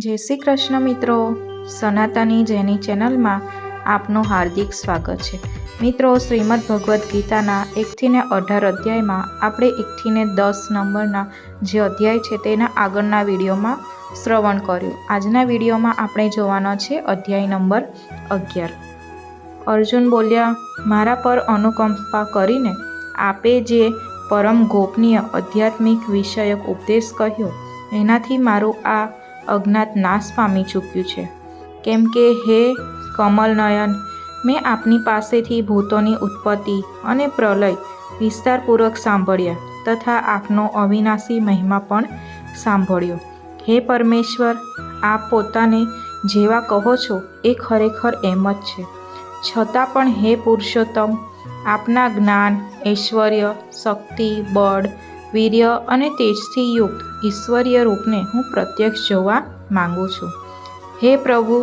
જય શ્રી કૃષ્ણ મિત્રો, સનાતની જેની ચેનલમાં આપનું હાર્દિક સ્વાગત છે। મિત્રો, શ્રીમદ ભગવદ્ ગીતાના 1-18 અધ્યાયમાં આપણે 1-10 નંબરના જે અધ્યાય છે તેના આગળના વિડીયોમાં શ્રવણ કર્યું। આજના વિડીયોમાં આપણે જોવાનો છે અધ્યાય નંબર 11। અર્જુન બોલ્યા, મારા પર અનુકંપા કરીને આપે જે પરમ ગોપનીય આધ્યાત્મિક વિષયક ઉપદેશ કહ્યો એનાથી મારું આ અજ્ઞાત નાશ પામી ચૂક્યું છે। કેમ કે હે કમલનયન, મેં આપની પાસેથી ભૂતોની ઉત્પત્તિ અને પ્રલય વિસ્તારપૂર્વક સાંભળ્યા તથા આપનો અવિનાશી મહિમા પણ સાંભળ્યો। હે પરમેશ્વર, આપ પોતાને જેવા કહો છો એ ખરેખર એમ જ છે। છતાં પણ હે પુરુષોત્તમ, આપના જ્ઞાન, ઐશ્વર્ય, શક્તિ, બળ, વીર્ય અને તેજથી યુક્ત ઈશ્વરીય રૂપને હું પ્રત્યક્ષ જોવા માંગુ છું। હે પ્રભુ,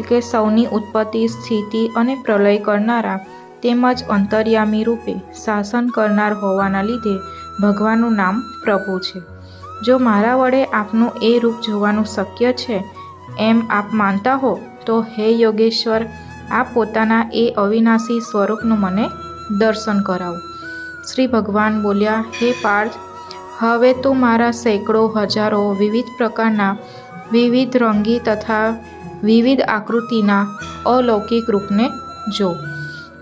કે સૌની ઉત્પત્તિ, સ્થિતિ અને પ્રલય કરનારા તેમજ અંતર્યામી રૂપે શાસન કરનાર હોવાના લીધે ભગવાનનું નામ પ્રભુ છે। જો મારા વડે આપનું એ રૂપ જોવાનું શક્ય છે એમ આપ માનતા હો તો હે યોગેશ્વર, આપ પોતાના એ અવિનાશી સ્વરૂપનું મને દર્શન કરાવો। શ્રી ભગવાન બોલ્યા, હે પાર્થ, હવે તું મારા સેંકડો હજારો વિવિધ પ્રકારના, વિવિધ રંગી તથા વિવિધ આકૃતિના અલૌકિક રૂપને જો।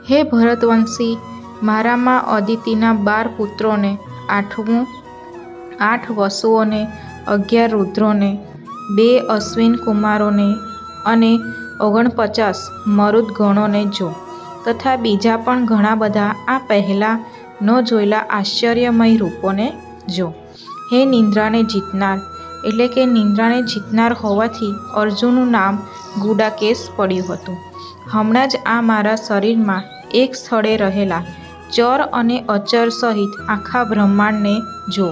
હે ભરતવંશી, મારામાં અદિતિના 12 પુત્રોને, 8 વસુઓને, 11 રુદ્રોને, 2 અશ્વિન કુમારોને અને 49 મરુદ ગણોને જો, તથા બીજા પણ ઘણા બધા આ પહેલાં ન જોયેલા આશ્ચર્યમય રૂપોને જો। હે નિંદ્રાને જીતનાર, એટલે કે નિંદ્રાને જીતનાર હોવાથી અર્જુનનું નામ ગુડાકેશ પડ્યું હતું। હમણાં જ આ મારા શરીરમાં એક સ્થળે રહેલા ચર અને અચર સહિત આખા બ્રહ્માંડને જો,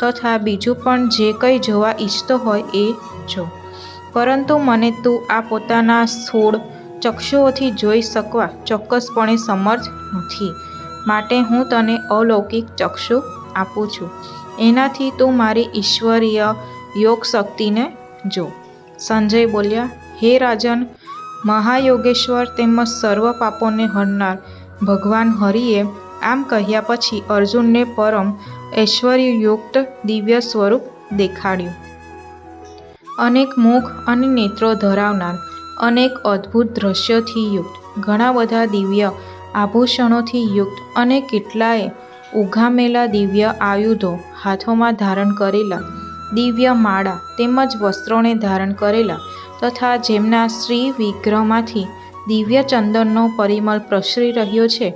તથા બીજું પણ જે કંઈ જોવા ઈચ્છતો હોય એ જો। પરંતુ મને તું આ પોતાના સ્થૂળ ચક્ષુઓથી જોઈ શકવા ચોક્કસપણે સમર્થ નથી, માટે હું તને અલૌકિક ચક્ષુ આપું છું। એનાથી તું મારી ઈશ્વરીય યોગ શક્તિને જો। સંજય બોલ્યા, હે રાજન, મહાયોગેશ્વર તેમજ સર્વ પાપોને હરનાર ભગવાન હરિએ આમ કહ્યા પછી અર્જુનને પરમ ઐશ્વર્યયુક્ત દિવ્ય સ્વરૂપ દેખાડ્યું। અનેક મુખ અને નેત્રો ધરાવનાર, અનેક અદ્ભુત દ્રશ્યોથી યુક્ત, ઘણા બધા દિવ્ય આભૂષણોથી યુક્ત અને કેટલાય ઉઘામેલા દિવ્ય આયુધો હાથોમાં ધારણ કરેલા, દિવ્ય માળા તેમજ વસ્ત્રોને ધારણ કરેલા તથા જેમના શ્રી વિગ્રહમાંથી દિવ્ય ચંદનનો પરિમળ પ્રસરી રહ્યો છે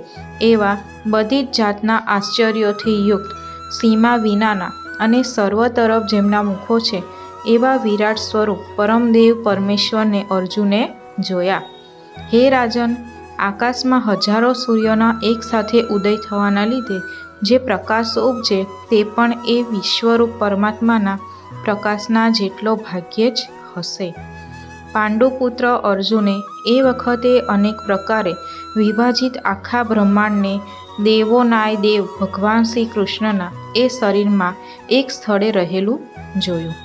એવા બધી જ જાતના આશ્ચર્યોથી યુક્ત, સીમા વિનાના અને સર્વ તરફ જેમના મુખો છે એવા વિરાટ સ્વરૂપ પરમદેવ પરમેશ્વરને અર્જુને જોયા। હે રાજન, આકાશમાં હજારો સૂર્યોના એક સાથે ઉદય થવાના લીધે જે પ્રકાશ ઉપજે તે પણ એ વિશ્વરૂપ પરમાત્માના પ્રકાશના જેટલો ભાગ્યે જ હશે। પાંડુપુત્ર અર્જુને એ વખતે અનેક પ્રકારે વિભાજિત આખા બ્રહ્માંડને દેવોનાય દેવ ભગવાન શ્રી કૃષ્ણના એ શરીરમાં એક સ્થળે રહેલું જોયું।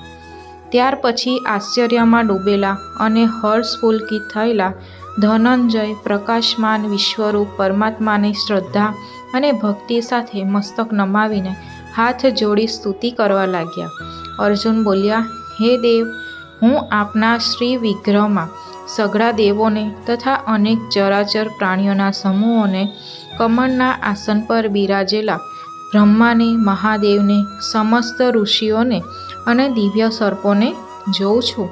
ત્યાર પછી આશ્ચર્યમાં ડૂબેલા અને હર્ષપુલકિત થયેલા ધનંજય પ્રકાશમાન વિશ્વરૂપ પરમાત્માની શ્રદ્ધા અને ભક્તિ સાથે મસ્તક નમાવીને હાથ જોડી સ્તુતિ કરવા લાગ્યા। અર્જુન બોલ્યા, હે દેવ, હું આપના શ્રી વિગ્રહમાં સઘળા દેવોને તથા અનેક ચરાચર પ્રાણીઓના સમૂહોને, કમળના આસન પર બિરાજેલા બ્રહ્માને, મહાદેવને, સમસ્ત ઋષિઓને અને દિવ્ય સર્પોને જોઉં છું।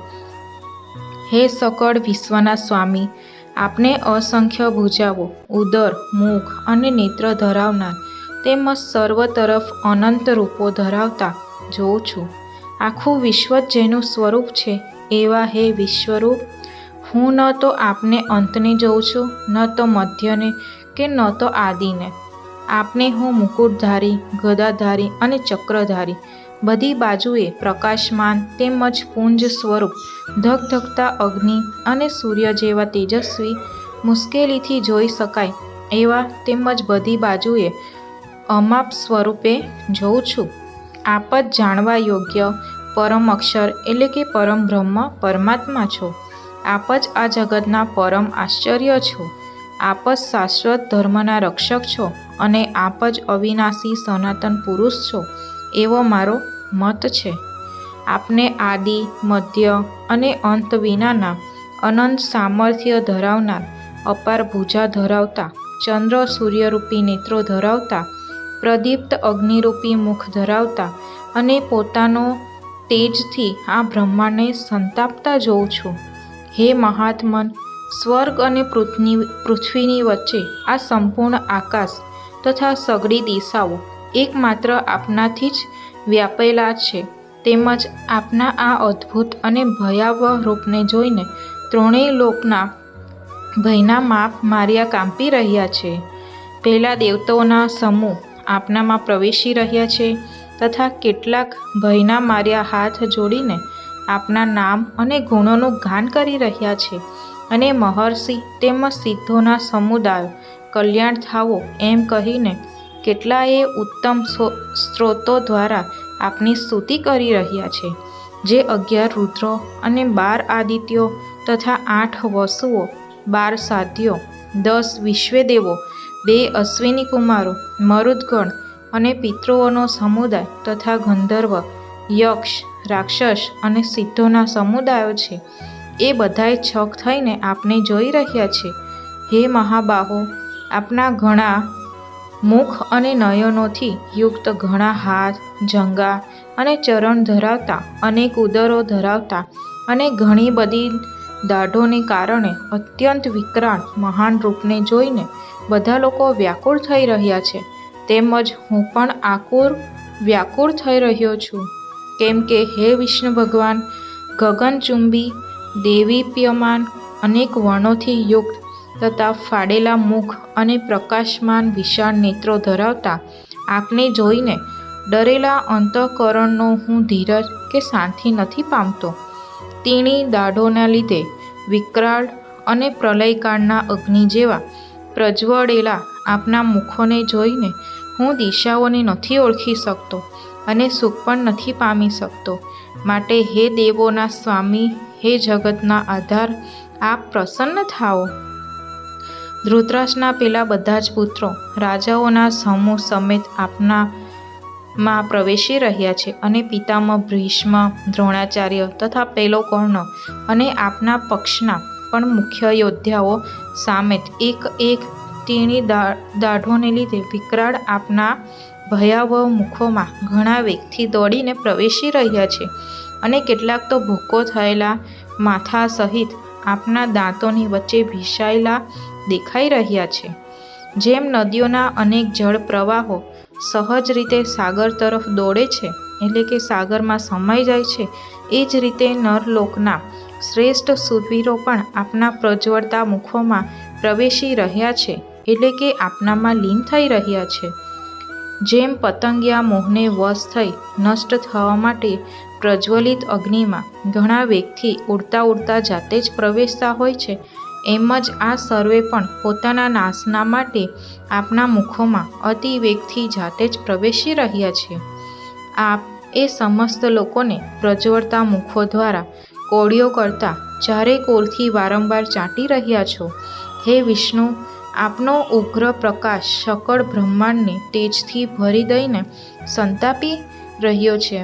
હે સકળ વિશ્વના સ્વામી, આપને અસંખ્ય ભુજાઓ, ઉદર, મુખ અને નેત્ર ધરાવનાર તેમજ સર્વ તરફ અનંત રૂપો ધરાવતા જોઉં છું। આખું વિશ્વ જ જેનું સ્વરૂપ છે એવા હે વિશ્વરૂપ, હું ન તો આપને અંતને જોઉં છું, ન તો મધ્યને કે ન તો આદિને। આપને હું મુકુટધારી, ગદાધારી અને ચક્રધારી, બધી બાજુએ પ્રકાશમાન તેમજ પુંજ સ્વરૂપ, ધગધગતા અગ્નિ અને સૂર્ય જેવા તેજસ્વી, મુશ્કેલીથી જોઈ શકાય એવા તેમજ બધી બાજુએ અમાપ સ્વરૂપે જોઉં છું। આપ જ જાણવા યોગ્ય પરમ અક્ષર એટલે કે પરમ બ્રહ્મ પરમાત્મા છો. આપ જ આ જગતના પરમ આશ્ચર્ય છો. આપ જ શાશ્વત ધર્મના રક્ષક છો અને આપ જ અવિનાશી સનાતન પુરુષ છો એવો મારો મત છે. આપને આદિ, મધ્ય અને અંત વિનાના અનંત સામર્થ્ય ધરાવનાર, અપાર ભુજા ધરાવતા, ચંદ્ર સૂર્યરૂપી નેત્રો ધરાવતા, પ્રદીપ્ત અગ્નિરૂપી મુખ ધરાવતા અને પોતાનો તેજથી આ બ્રહ્માંડને સંતાપતા જોઉં છું. હે મહાત્મન, સ્વર્ગ અને પૃથ્વીની વચ્ચે આ સંપૂર્ણ આકાશ તથા સઘળી દિશાઓ એકમાત્ર આપનાથી જ વ્યાપેલા છે. તેમજ આપના આ અદ્ભુત અને ભયાવહ રૂપને જોઈને ત્રણેય લોકના ભયના માપ માર્યા કાંપી રહ્યા છે. પહેલા દેવતાઓના સમૂહ આપનામાં પ્રવેશી રહ્યા છે તથા કેટલાક ભયના માર્યા હાથ જોડીને આપના નામ અને ગુણોનું ગાન કરી રહ્યા છે. અને મહર્ષિ તેમજ સિદ્ધોના સમુદાયો કલ્યાણ થાવો એમ કહીને કેટલાયે ઉત્તમ સ્ત્રોતો દ્વારા આપની સ્તુતિ કરી રહ્યા છે. જે 11 રુદ્રો અને 12 આદિત્યો તથા 8 વસુઓ, 12 સાધ્યો, 10 વિશ્વેદેવો, 2 અશ્વિની કુમારો, મરુદગણ અને પિતૃઓનો સમુદાય તથા ગંધર્વ, યક્ષ, રાક્ષસ અને સિદ્ધોના સમુદાયો છે એ બધાય છક થઈને આપને જોઈ રહ્યા છે. હે મહાબાહો, આપના ઘણા મુખ અને નયનોથી યુક્ત, ઘણા હાથ, જંગા અને ચરણ ધરાવતા, અનેક ઉદરો ધરાવતા અને ઘણી બધી દાઢોને કારણે અત્યંત વિકરાળ મહાન રૂપને જોઈને બધા લોકો વ્યાકુળ થઈ રહ્યા છે. તેમજ હું પણ વ્યાકુળ થઈ રહ્યો છું. કેમ કે હે વિષ્ણુ ભગવાન, ગગનચુંબી, દેદીપ્યમાન, અનેક વર્ણોથી યુક્ત તથા ફાડેલા મુખ અને પ્રકાશમાન વિશાળ નેત્રો ધરાવતા આપને જોઈને ડરેલા અંતઃકરણનો હું ધીરજ કે શાંતિ નથી પામતો. તીણી દાઢોના લીધે વિકરાળ અને પ્રલયકાળના અગ્નિ જેવા પ્રજ્વળેલા આપના મુખોને જોઈને હું દિશાઓને નથી ઓળખી શકતો અને સુખ પણ નથી પામી શકતો. માટે હે દેવોના સ્વામી, હે જગતના આધાર, આપ પ્રસન્ન થાઓ. ધૃતરાષ્ટ્રના પેલા બધા જ પુત્રો રાજાઓના સમૂહ સમેત આપનામાં પ્રવેશી રહ્યા છે અને પિતામહ ભીષ્મ, દ્રોણાચાર્ય તથા પેલો કર્ણ અને આપના પક્ષના પણ મુખ્ય યોદ્ધાઓ સામેત એક તીણી દાઢોને લીધે વિકરાળ આપના ભયાવહ મુખોમાં ઘણા વેગથી દોડીને પ્રવેશી રહ્યા છે. અને કેટલાક તો ભૂકો થયેલા માથા સહિત આપના દાંતોની વચ્ચે ભીસાયેલા દેખાઈ રહ્યા છે. જેમ નદીઓના અનેક જળ પ્રવાહો સહજ રીતે સાગર તરફ દોડે છે, એટલે કે સાગરમાં સમાઈ જાય છે, એ જ રીતે નરલોકના શ્રેષ્ઠ શૂરવીરો પણ આપના પ્રજ્વળતા મુખોમાં પ્રવેશી રહ્યા છે, એટલે કે આપનામાં લીન થઈ રહ્યા છે. જેમ પતંગિયા મોહને વશ થઈ નષ્ટ થવા માટે પ્રજ્વલિત અગ્નિમાં ઘણા વેગથી ઉડતા ઉડતા જાતે જ પ્રવેશતા હોય છે, એમ જ આ સર્વે પણ પોતાના નાશના માટે આપના મુખોમાં અતિ વેગથી જાતે જ પ્રવેશી રહ્યા છે. આપ એ સમસ્ત લોકોને પ્રજ્વળતા મુખો દ્વારા કોળીઓ કરતા ચારે કોરથી વારંવાર ચાટી રહ્યા છો. હે વિષ્ણુ, આપનો ઉગ્ર પ્રકાશ સકળ બ્રહ્માંડને તેજથી ભરી દઈને સંતાપી રહ્યો છે.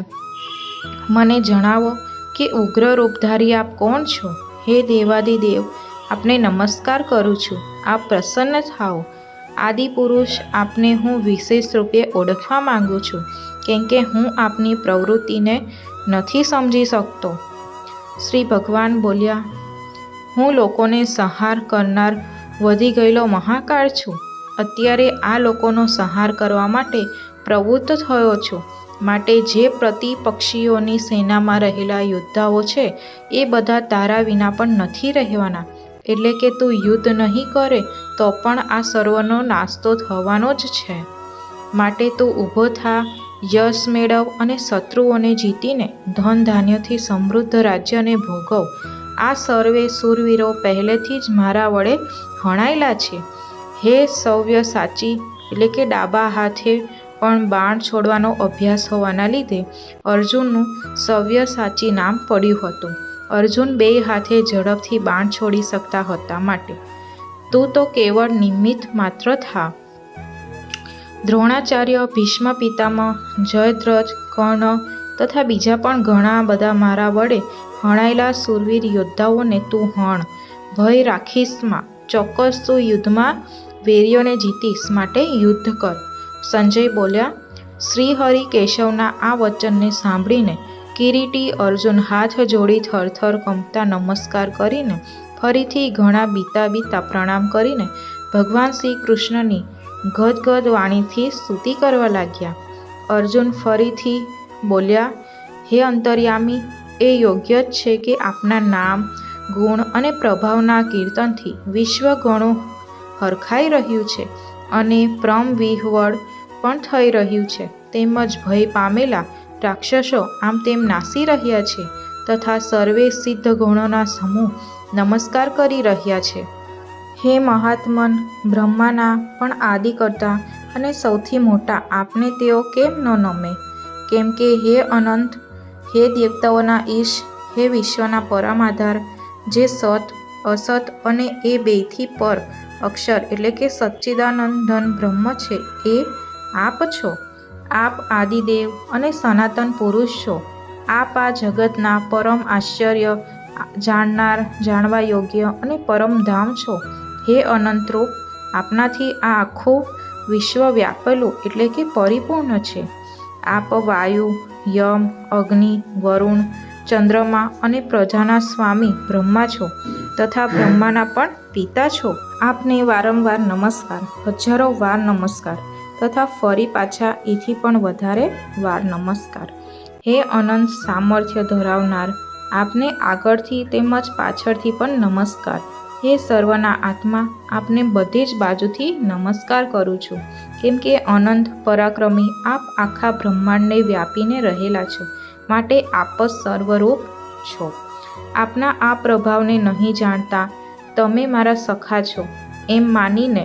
મને જણાવો કે ઉગ્ર રૂપધારી આપ કોણ છો? હે દેવાદિદેવ, આપને નમસ્કાર કરું છું. આપ પ્રસન્ન થાઓ. આદિપુરુષ, આપને હું વિશેષ રૂપે ઓળખવા માંગુ છું, કેમ કે હું આપની પ્રવૃત્તિને નથી સમજી શકતો. શ્રી ભગવાન બોલ્યા, હું લોકોને સંહાર કરનાર વધી ગયેલો મહાકાળ છું. અત્યારે આ લોકોનો સંહાર કરવા માટે પ્રવૃત્ત થયો છું. માટે જે પ્રતિપક્ષીઓની સેનામાં રહેલા યોદ્ધાઓ છે એ બધા તારા વિના પણ નથી રહેવાના. એટલે કે તું યુદ્ધ નહીં કરે તો પણ આ સર્વનો નાશ તો થવાનો જ છે. માટે તું ઊભો થા, યશ મેળવ અને શત્રુઓને જીતીને ધન ધાન્યથી સમૃદ્ધ રાજ્યને ભોગવ. આ સર્વે શૂરવીરો પહેલેથી જ મારા વડે હણાયેલા છે. હે સવ્યસાચી એટલે કે ડાબા હાથે પણ બાણ છોડવાનો અભ્યાસ હોવાના લીધે અર્જુનનું સવ્યસાચી નામ પડ્યું હતું. અર્જુન 2 હાથે ઝડપથી બાણ છોડી શકતા હતા માટે તું તો કેવળ નિમિત્ત માત્ર થા. દ્રોણાચાર્ય, ભીષ્મ પિતામહ, જયદ્રથ, કર્ણ તથા બીજા પણ ઘણા બધા મારા વડે હણાયેલા શૂરવીર યોદ્ધાઓને તું હણ. ભય રાખીશ માં. ચોક્કસ તું યુદ્ધમાં વેરીઓને જીતીશ માટે યુદ્ધ કર. સંજય બોલ્યા. શ્રીહરિ કેશવના આ વચનને સાંભળીને કિરીટી અર્જુન હાથ જોડી થરથર કંપતા નમસ્કાર કરીને ફરીથી ઘણા બીતા પ્રણામ કરીને ભગવાન શ્રી કૃષ્ણની ગદગદ વાણીથી સ્તુતિ કરવા લાગ્યા. અર્જુન ફરીથી બોલ્યા, હે અંતર્યામી, એ યોગ્ય જ છે કે આપના નામ, ગુણ અને પ્રભાવના કીર્તનથી વિશ્વ ઘણું હરખાઈ રહ્યું છે અને પ્રમ વિહવળ પણ થઈ રહ્યું છે. તેમજ ભય પામેલા રાક્ષસો આમ તેમ નાસી રહ્યા છે તથા સર્વે સિદ્ધ ગુણોના સમૂહ નમસ્કાર કરી રહ્યા છે. હે મહાત્મન, બ્રહ્માના પણ આદિ કરતા અને સૌથી મોટા આપને તેઓ કેમ ન નમે? કેમ કે હે અનંત, હે દેવતાઓના ઈશ, હે વિશ્વના પરમાધાર, જે સત, અસત અને એ બેથી પર અક્ષર એટલે કે સચ્ચિદાનંદ બ્રહ્મ છે, એ આપ છો. આપ આદિદેવ અને સનાતન પુરુષ છો. આપ આ જગતના પરમ આશ્ચર્ય, જાણનાર, જાણવા યોગ્ય અને પરમ ધામ છો. હે અનંત રૂપ, આપનાથી આ આખું વિશ્વ વ્યાપેલું એટલે કે પરિપૂર્ણ છે. આપ વાયુ, યમ, અગ્નિ, વરુણ, ચંદ્રમા અને પ્રજાના સ્વામી બ્રહ્મા છો તથા બ્રહ્માના પણ પિતા છો. આપને વારંવાર નમસ્કાર, હજારો વાર નમસ્કાર તથા ફરી પાછા એથી પણ વધારે વાર નમસ્કાર. હે અનંત સામર્થ્ય ધરાવનાર, આપને આગળથી તેમજ પાછળથી પણ નમસ્કાર. હે સર્વના આત્મા, આપને બધી જ બાજુથી નમસ્કાર કરું છું. કેમ કે અનંત પરાક્રમી આપ આખા બ્રહ્માંડને વ્યાપીને રહેલા છો માટે આપ જ સર્વરૂપ છો. આપના આ પ્રભાવને નહીં જાણતા તમે મારા સખા છો એમ માનીને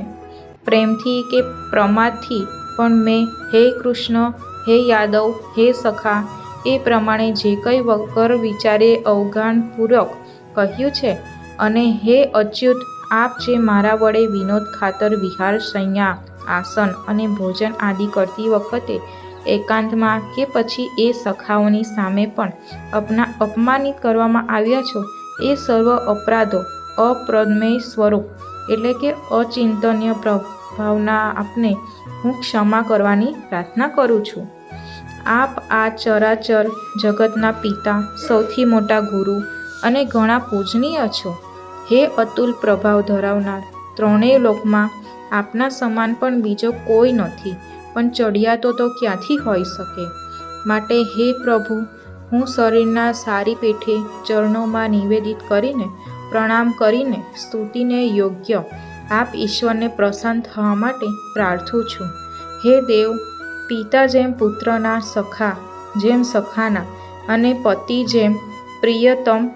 પ્રેમથી કે પ્રમાદથી પણ મેં હે કૃષ્ણ, હે યાદવ, હે સખા એ પ્રમાણે જે કંઈ વગર વિચારે અવગાહનપૂર્વક કહ્યું છે. અને હે અચ્યુત, આપ જે મારા વડે વિનોદ ખાતર વિહાર, શય્યા, આસન અને ભોજન આદિ કરતી વખતે એકાંતમાં કે પછી એ સખાઓની સામે પણ અપમાનિત કરવામાં આવ્યા છો, એ સર્વ અપરાધો અપ્રમેય સ્વરૂપ એટલે કે અચિંતન્ય પ્રભાવના આપને હું ક્ષમા કરવાની પ્રાર્થના કરું છું. આપ આ ચરાચર જગતના પિતા, સૌથી મોટા ગુરુ અને ઘણા પૂજનીય છો. હે અતુલ પ્રભાવ ધરાવનાર, ત્રણેય લોકમાં આપના સમાન પણ બીજો કોઈ નથી, પણ ચડિયાતો તો ક્યાંથી હોઈ શકે? માટે હે પ્રભુ, હું શરીરના સારી પેઠે ચરણોમાં નિવેદિત કરીને પ્રણામ કરીને સ્તુતિને યોગ્ય આપ ઈશ્વરને પ્રસન્ન થવા માટે પ્રાર્થું છું. હે દેવ, પિતા જેમ પુત્રના, સખા જેમ સખાના અને પતિ જેમ પ્રિયતમ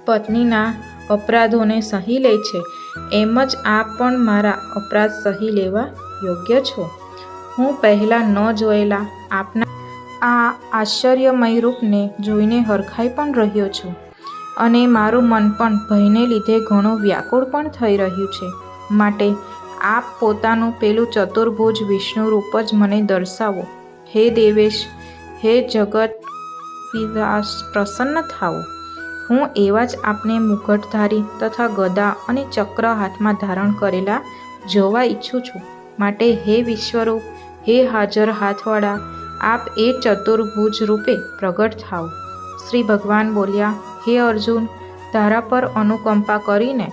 પત્નીના અપરાધોને સહી લે છે, એમ જ આપ પણ મારા અપરાધ સહી લેવા યોગ્ય છો. હું પહેલાં ન જોયેલા આપના આ આશ્ચર્યમય રૂપને જોઈને હરખાઈ પણ રહ્યો છું અને મારું મન પણ ભયને લીધે ઘણું વ્યાકુળ પણ થઈ રહ્યું છે. માટે આપ પોતાનું પેલું ચતુર્ભુજ વિષ્ણુ રૂપ જ મને દર્શાવો. હે દેવેશ, હે જગત વિનાશ, પ્રસન્ન થાઓ. હું એવા જ આપને મુકટધારી તથા ગદા અને ચક્ર હાથમાં ધારણ કરેલા જોવા ઈચ્છું છું. માટે હે વિશ્વરૂપ, હે હાજર હાથવાળા, આપ એ ચતુર્ભુજ રૂપે પ્રગટ થાઓ. શ્રી ભગવાન બોલ્યા, હે અર્જુન, તારા પર અનુકંપા કરીને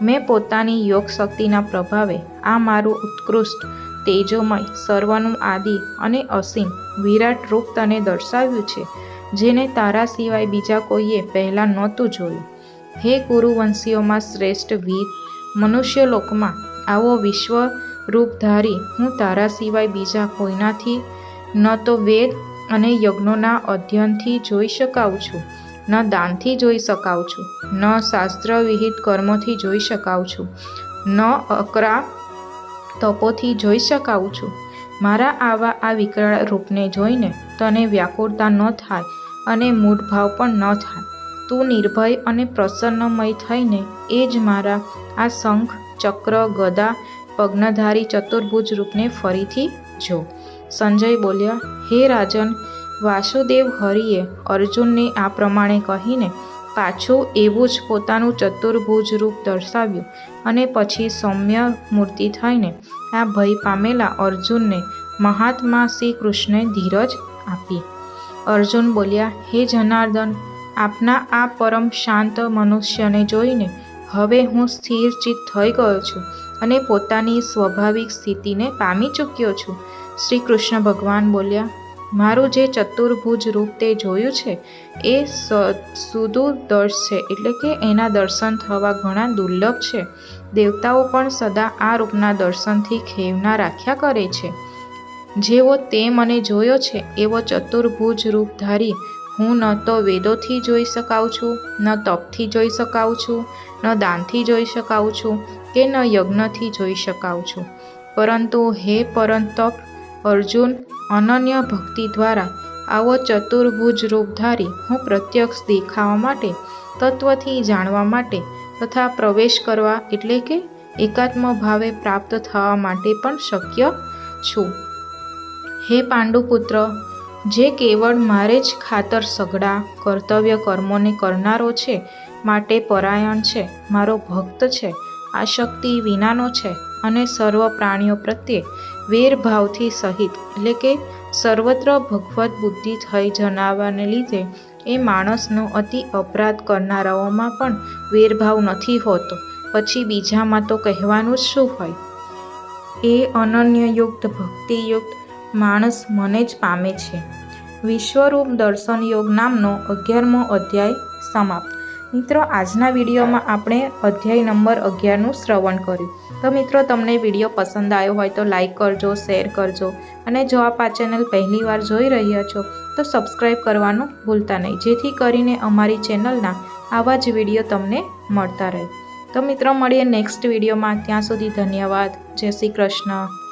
મેં પોતાની યોગ શક્તિના પ્રભાવે આ મારું ઉત્કૃષ્ટ, તેજોમય, સર્વનું આદિ અને અસીમ વિરાટ રૂપ તને દર્શાવ્યું છે, જેને તારા સિવાય બીજા કોઈએ પહેલાં નહોતું જોયું. હે કુરુવંશીઓમાં શ્રેષ્ઠ વીર, મનુષ્ય લોકમાં આવો વિશ્વરૂપધારી હું તારા સિવાય બીજા કોઈનાથી ન તો વેદ અને યજ્ઞોના અધ્યયનથી જોઈ શકાઉં છું, ન દાનથી જોઈ શકાઉં છું, ન શાસ્ત્ર વિહિત કર્મોથી જોઈ શકાઉં છું, ન અકરા તપોથી જોઈ શકાઉં છું. મારા આવા આ વિકરાળ રૂપને જોઈને તને વ્યાકુળતા ન થાય અને મૂઢભાવ પણ ન થાય. તું નિર્ભય અને પ્રસન્નમય થઈને એ જ મારા આ શંખ, ચક્ર, ગદા, પદ્મધારી ચતુર્ભુજ રૂપને ફરીથી જો. સંજય બોલ્યા, હે રાજન, વાસુદેવ હરિએ અર્જુનને આ પ્રમાણે કહીને પાછું એવું જ પોતાનું ચતુર્ભુજ રૂપ દર્શાવ્યું અને પછી સૌમ્ય મૂર્તિ થઈને આ ભય પામેલા અર્જુનને મહાત્મા શ્રી કૃષ્ણે ધીરજ આપી. અર્જુન બોલ્યા, હે જનાર્દન, આપના આ પરમ શાંત મનુષ્યને જોઈને હવે હું સ્થિરચિત્ત થઈ ગયો છું અને પોતાની સ્વાભાવિક સ્થિતિને પામી ચૂક્યો છું. શ્રી કૃષ્ણ ભગવાન બોલ્યા, મારું જે ચતુર્ભુજ રૂપ તે જોયું છે એ સુદુર્દર્શ છે, એટલે કે એના દર્શન થવા ઘણા દુર્લભ છે. દેવતાઓ પણ સદા આ રૂપના દર્શનથી ખેવના રાખ્યા કરે છે. જેવો તે મને જોયો છે એવો ચતુર્ભુજ રૂપધારી હું ન તો વેદોથી જોઈ શકાઉં છું, ન તપથી જોઈ શકાઉં છું, ન દાનથી જોઈ શકાઉં છું કે ન યજ્ઞથી જોઈ શકાઉં છું. પરંતુ હે પરંતપ અર્જુન, અનન્ય ભક્તિ દ્વારા આવો ચતુર્ભુજ રૂપધારી હું પ્રત્યક્ષ દેખાવા માટે, તત્વથી જાણવા માટે તથા પ્રવેશ કરવા એટલે કે એકાત્મ ભાવે પ્રાપ્ત થવા માટે પણ શક્ય છું. હે પાંડુપુત્ર, જે કેવળ મારે જ ખાતર સઘળા કર્તવ્ય કર્મોને કરનારો છે, માટે પરાયણ છે, મારો ભક્ત છે, આસક્તિ વિનાનો છે અને સર્વ પ્રાણીઓ પ્રત્યે વેરભાવથી સહિત એટલે કે સર્વત્ર ભગવત બુદ્ધિ થઈ જણાવવાને લીધે એ માણસનો અતિ અપરાધ કરનારાઓમાં પણ વેરભાવ નથી હોતો, પછી બીજામાં તો કહેવાનું જ શું હોય. એ અનન્યયુક્ત ભક્તિયુક્ત માણસ મને જ પામે છે. વિશ્વરૂપ દર્શન યોગ નામનો 11મો અધ્યાય સમાપ્ત. મિત્રો, આજના વિડીયોમાં આપણે અધ્યાય નંબર 11નું શ્રવણ કર્યું. તો મિત્રો, તમને વિડીયો પસંદ આવ્યો હોય તો લાઈક કરજો, શેર કરજો અને જો આપ આ ચેનલ પહેલીવાર જોઈ રહ્યા છો તો સબસ્ક્રાઈબ કરવાનું ભૂલતા નહીં, જેથી કરીને અમારી ચેનલના આવા જ વિડીયો તમને મળતા રહે. તો મિત્રો, મળીએ નેક્સ્ટ વિડીયોમાં. ત્યાં સુધી ધન્યવાદ. જય શ્રી કૃષ્ણ.